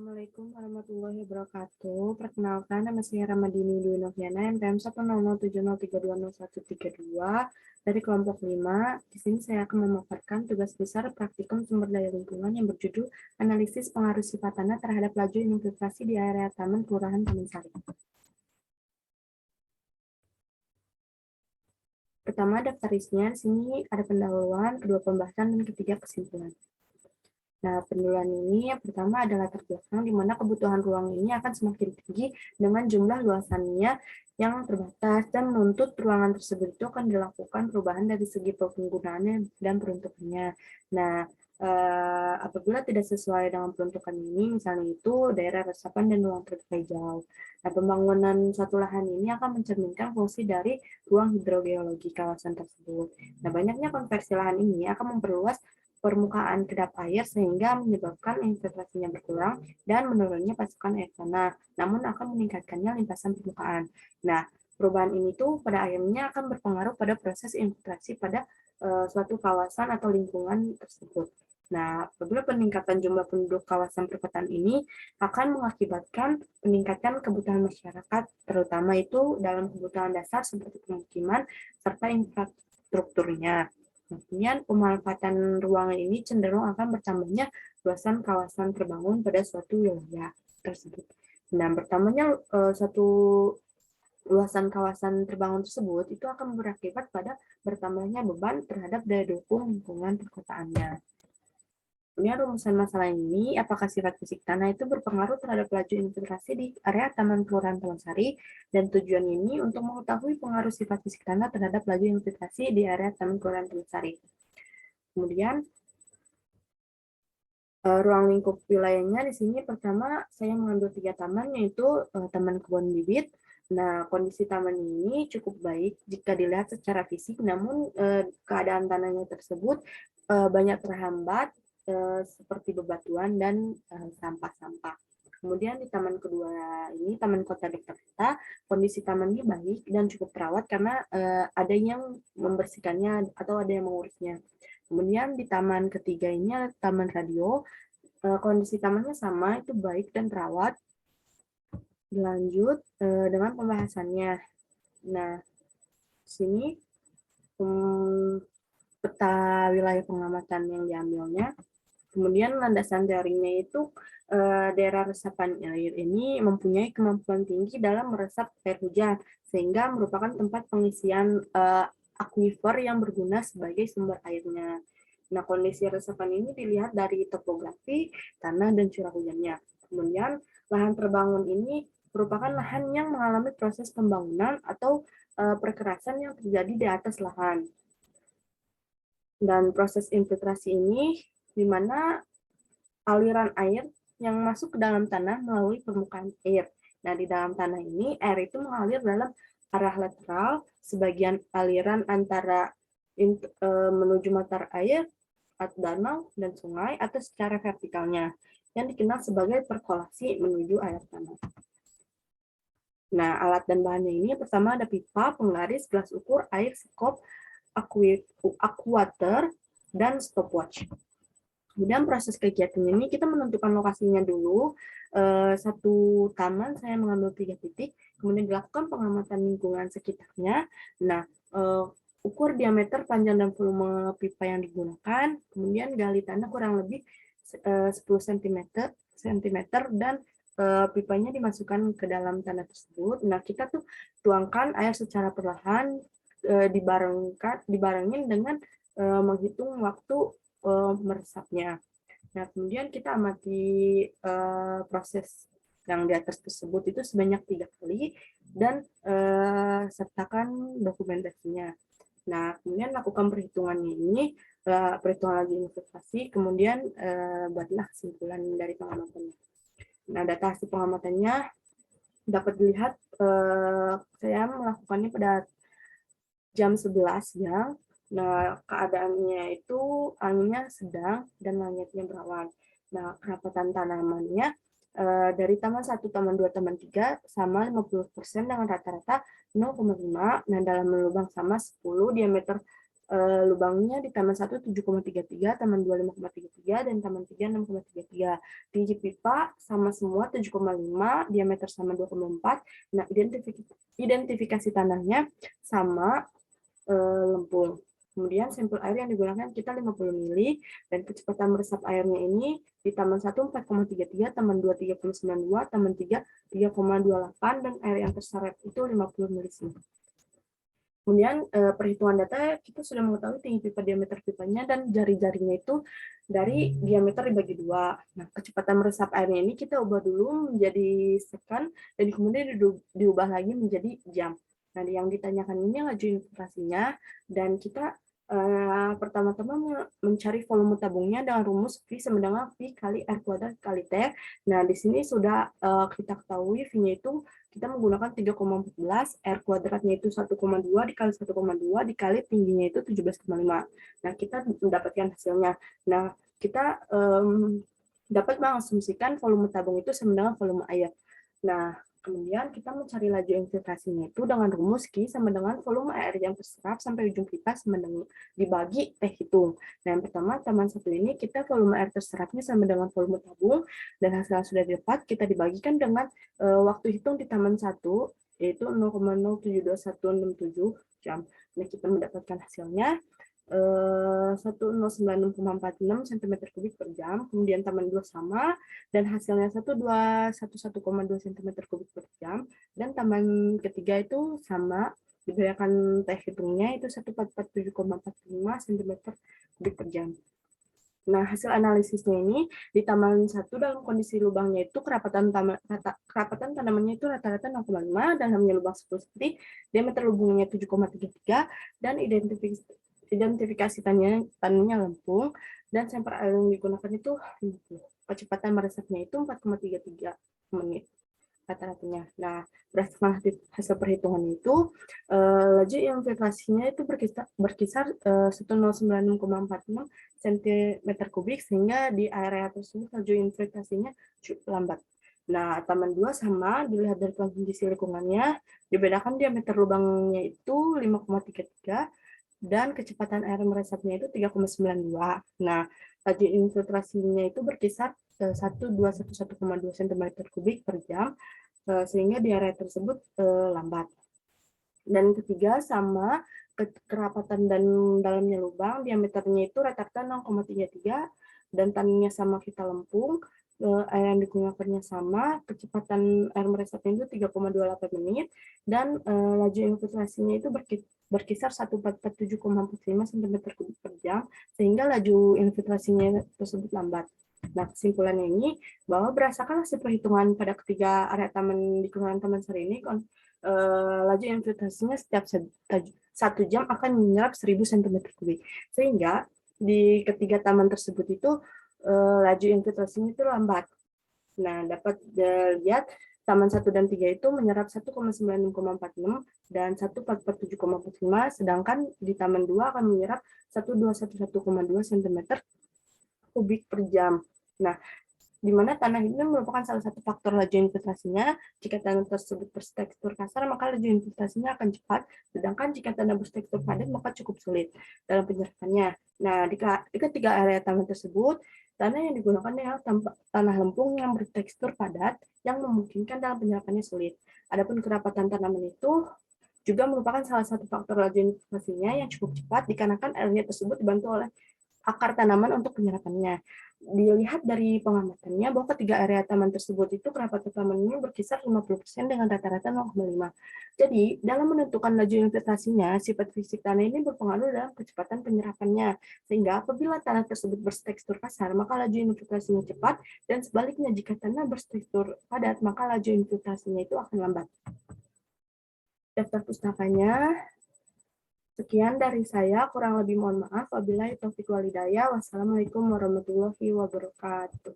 Assalamualaikum warahmatullahi wabarakatuh. Perkenalkan, nama saya Ramadini Dwi Noviana, MPM 10070313132 dari kelompok 5. Di sini saya akan memaparkan tugas besar praktikum sumber daya lingkungan yang berjudul Analisis Pengaruh Sifat Tanah terhadap Laju Infiltrasi di Area Taman Kelurahan Taman Sari. Pertama, daftar isinya. Di sini ada pendahuluan, kedua pembahasan, dan ketiga kesimpulan. Nah, penduluan ini yang pertama adalah latar belakang di mana kebutuhan ruang ini akan semakin tinggi dengan jumlah luasannya yang terbatas dan menuntut ruangan tersebut itu akan dilakukan perubahan dari segi penggunaannya dan peruntukannya. Nah, apabila tidak sesuai dengan peruntukan ini, misalnya itu daerah resapan dan ruang terbuka hijau. Nah, pembangunan satu lahan ini akan mencerminkan fungsi dari ruang hidrogeologi kawasan tersebut. Nah, banyaknya konversi lahan ini akan memperluas permukaan kedap air sehingga menyebabkan infiltrasinya berkurang dan menurunnya pasokan air tanah, namun akan meningkatkannya limpasan permukaan. Nah, perubahan ini tuh pada akhirnya akan berpengaruh pada proses infiltrasi pada suatu kawasan atau lingkungan tersebut. Nah, apabila peningkatan jumlah penduduk kawasan perkotaan ini akan mengakibatkan peningkatan kebutuhan masyarakat, terutama itu dalam kebutuhan dasar seperti pemukiman serta infrastrukturnya. Kemudian pemanfaatan ruangan ini cenderung akan bertambahnya luasan kawasan terbangun pada suatu wilayah tersebut. Nah, bertambahnya suatu luasan kawasan terbangun tersebut itu akan berakibat pada bertambahnya beban terhadap daya dukung lingkungan perkotaannya. Kemudian rumusan masalah ini, apakah sifat fisik tanah itu berpengaruh terhadap laju infiltrasi di area Taman Kelurahan Taman Sari, dan tujuan ini untuk mengetahui pengaruh sifat fisik tanah terhadap laju infiltrasi di area Taman Kelurahan Taman Sari. Kemudian ruang lingkup wilayahnya di sini pertama saya mengambil 3 taman, yaitu Taman Kebun Bibit. Nah, kondisi taman ini cukup baik jika dilihat secara fisik, namun keadaan tanahnya tersebut banyak terhambat seperti bebatuan dan sampah-sampah. Kemudian di taman kedua ini, Taman Kota Jakarta, kondisi tamannya baik dan cukup terawat karena ada yang membersihkannya atau ada yang mengurusnya. Kemudian di taman ketiga ini ada Taman Radio, kondisi tamannya sama, itu baik dan terawat. Dilanjut dengan pembahasannya. Nah, di sini peta wilayah pengamatan yang diambilnya. Kemudian landasan teorinya itu daerah resapan air ini mempunyai kemampuan tinggi dalam meresap air hujan, sehingga merupakan tempat pengisian akuifer yang berguna sebagai sumber airnya. Nah, kondisi resapan ini dilihat dari topografi, tanah, dan curah hujannya. Kemudian, lahan terbangun ini merupakan lahan yang mengalami proses pembangunan atau perkerasan yang terjadi di atas lahan. Dan proses infiltrasi ini di mana aliran air yang masuk ke dalam tanah melalui permukaan air. Nah, di dalam tanah ini, air itu mengalir dalam arah lateral, sebagian aliran antara menuju mata air, danau, dan sungai, atau secara vertikalnya, yang dikenal sebagai perkolasi menuju air tanah. Nah, alat dan bahannya ini pertama ada pipa, penggaris, gelas ukur, air, sekop, aquater, dan stopwatch. Kemudian proses kegiatan ini kita menentukan lokasinya dulu. Satu taman saya mengambil 3 titik, kemudian dilakukan pengamatan lingkungan sekitarnya. Nah, ukur diameter, panjang, dan volume pipa yang digunakan, kemudian gali tanah kurang lebih 10 cm, dan pipanya dimasukkan ke dalam tanah tersebut. Nah, kita tuh tuangkan air secara perlahan, dibarengin dengan menghitung waktu meresapnya. Nah, kemudian kita amati proses yang di atas tersebut itu sebanyak 3 kali dan sertakan dokumentasinya. Nah, kemudian lakukan perhitungannya ini, perhitungan laju infiltrasi, kemudian buatlah kesimpulan dari pengamatannya. Nah, data hasil pengamatannya dapat dilihat saya melakukannya pada jam 11 ya. Nah, keadaannya itu anginnya sedang dan langitnya berawan. Nah, kerapatan tanamannya dari taman 1, taman 2, taman 3 sama 50% dengan rata-rata 0,5. Nah, dalam lubang sama 10, diameter lubangnya di taman 1 7,33, taman 2 5,33, dan taman 3 6,33. Tinggi pipa sama semua 7,5, diameter sama 2,4. Nah, identifikasi tanahnya sama lempung. Kemudian sampel air yang digunakan kita 50 mili, dan kecepatan meresap airnya ini di taman 1 4,33, taman 2 3,92, taman 3 3,28, dan air yang terseret itu 50 milisieverт. Kemudian perhitungan data kita sudah mengetahui tinggi pipa, diameter pipanya, dan jari-jarinya itu dari diameter dibagi 2. Nah, kecepatan meresap airnya ini kita ubah dulu menjadi second, dan kemudian diubah lagi menjadi jam. Nah, yang ditanyakan ini laju infiltrasinya, dan kita pertama-tama mencari volume tabungnya dengan rumus V sama dengan V kali R kuadrat kali T. Nah, di sini sudah kita ketahui V-nya itu kita menggunakan 3,14, R kuadratnya itu 1,2 dikali 1,2 dikali tingginya itu 17,5. Nah, kita mendapatkan hasilnya. Nah, kita dapat mengasumsikan volume tabung itu sama dengan volume air. Nah, kemudian kita mencari laju infiltrasinya itu dengan rumus Q sama dengan volume air yang terserap sampai ujung pipa sama dengan dibagi T hitung. Nah, yang pertama, taman 1 ini kita volume air terserapnya sama dengan volume tabung, dan hasil yang sudah didapat kita dibagikan dengan waktu hitung di taman 1, yaitu 0,072167 jam. Nah, kita mendapatkan hasilnya 109,46 cm3 per jam, kemudian taman 2 sama, dan hasilnya 111,2 cm3 per jam, dan taman ketiga itu sama, diberikan teh hitungnya itu 1447,45 cm3 per jam. Nah, hasil analisisnya ini di taman 1 dalam kondisi lubangnya itu kerapatan tanamannya itu rata-rata 0,5, dalamnya lubang 10 cm, diameter lubangnya 7,33, dan identifikasi tanahnya lempung, dan sampel air yang digunakan itu kecepatan meresapnya itu 4,33 menit rata-ratanya. Nah, berdasarkan hasil perhitungan itu, laju infiltrasinya itu berkisar 109,46 cm3, sehingga di area tersebut laju infiltrasinya cukup lambat. Nah, taman 2 sama, dilihat dari kondisi lingkungannya, dibedakan diameter lubangnya itu 5,33, dan kecepatan air meresapnya itu 3,92. Nah, laju infiltrasinya itu berkisar 1,211,2 cm3 per jam, sehingga di area tersebut lambat. Dan ketiga sama, kerapatan dan dalamnya lubang, diameternya itu rata-rata 0,33, dan tanahnya sama kita lempung, air yang digunakannya sama, kecepatan air meresapnya itu 3,28 menit, dan laju infiltrasinya itu berkisar 1,47,45 cm3 per jam, sehingga laju infiltrasinya tersebut lambat. Nah, kesimpulannya ini, bahwa berdasarkan hasil perhitungan pada ketiga area taman di Kelurahan Taman Sari ini, laju infiltrasinya setiap 1 jam akan menyerap 1000 cm3. Sehingga di ketiga taman tersebut itu laju infiltrasinya itu lambat. Nah, dapat dilihat taman 1 dan 3 itu menyerap 1,96,46 dan 1,47,45, sedangkan di taman 2 akan menyerap 1,211,2 cm3 per jam. Nah, di mana tanah ini merupakan salah satu faktor laju infiltrasinya. Jika tanah tersebut bertekstur kasar, maka laju infiltrasinya akan cepat, sedangkan jika tanah bertekstur padat, maka cukup sulit dalam penyerapannya. Nah, di ketiga area tanah tersebut, tanah yang digunakan adalah tanah lempung yang bertekstur padat, yang memungkinkan dalam penyerapannya sulit. Adapun kerapatan tanaman itu juga merupakan salah satu faktor laju infiltrasinya yang cukup cepat, dikarenakan area tersebut dibantu oleh akar tanaman untuk penyerapannya. Dilihat dari pengamatannya bahwa ketiga area taman tersebut itu kerapatan tanamannya berkisar 50% dengan rata-rata 0,5. Jadi, dalam menentukan laju infiltrasinya, sifat fisik tanah ini berpengaruh dalam kecepatan penyerapannya. Sehingga apabila tanah tersebut bertekstur kasar, maka laju infiltrasinya cepat, dan sebaliknya jika tanah bertekstur padat, maka laju infiltrasinya itu akan lambat. Daftar pustakanya. Sekian dari saya, kurang lebih mohon maaf. Wabillahi taufiq wal hidayah. Wassalamualaikum warahmatullahi wabarakatuh.